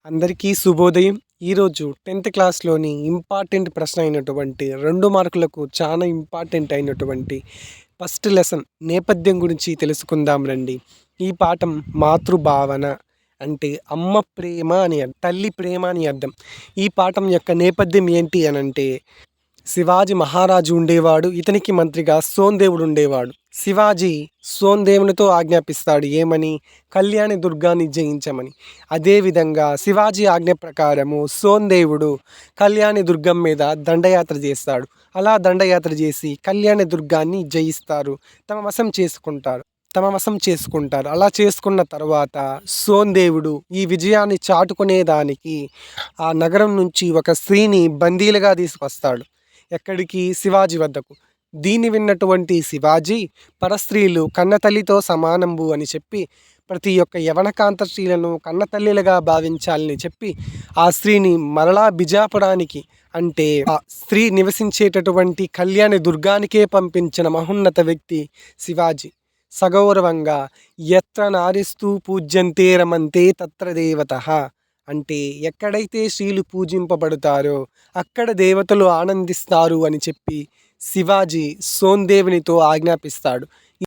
అందరికీ శుభోదయం. ఈరోజు 10థ్ క్లాస్‌లోని ఇంపార్టెంట్ ప్రశ్న అయినటువంటి 2 మార్కులకు చాలా ఇంపార్టెంట్ అయినటువంటి ఫస్ట్ లెసన్ నేపథ్యం గురించి తెలుసుకుందాం రండి. ఈ పాఠం మాతృభావన అంటే అమ్మ ప్రేమ అని తల్లి ప్రేమ అని అర్థం. ఈ పాఠం యొక్క నేపథ్యం ఏంటి అనంటే శివాజీ మహారాజు ఉండేవాడు. ఇతనికి మంత్రిగా సోందేవుడు ఉండేవాడు. శివాజీ సోందేవునితో ఆజ్ఞాపిస్తాడు ఏమని? కళ్యాణి దుర్గాన్ని జయించమని. అదేవిధంగా శివాజీ ఆజ్ఞ ప్రకారము సోందేవుడు కళ్యాణి దుర్గం మీద దండయాత్ర చేస్తాడు. అలా దండయాత్ర చేసి కళ్యాణి దుర్గాన్ని జయిస్తారు. తమ వశం చేసుకుంటారు. అలా చేసుకున్న తర్వాత సోందేవుడు ఈ విజయాన్ని చాటుకునేదానికి ఆ నగరం నుంచి ఒక స్త్రీని బందీలుగా తీసుకొస్తాడు. ఎక్కడికి? శివాజీ వద్దకు. దీన్ని విన్నటువంటి శివాజీ పరస్త్రీలు కన్నతల్లితో సమానంబు అని చెప్పి ప్రతి ఒక్క యవనకాంత స్త్రీలను కన్నతల్లిలుగా భావించాలని చెప్పి ఆ స్త్రీని మరలా బిజాపురానికి అంటే ఆ స్త్రీ నివసించేటటువంటి కళ్యాణి దుర్గానికే పంపించిన మహోన్నత వ్యక్తి శివాజీ. సగౌరవంగా ఎత్ర నారిస్తూ పూజ్యంతే రమంతే తత్ర దేవతః అంటే ఎక్కడైతే స్త్రీలు పూజింపబడతారో అక్కడ దేవతలు ఆనందిస్తారు అని చెప్పి శివాజీ సోందేవునితో ఆజ్ఞాపిస్తాడు.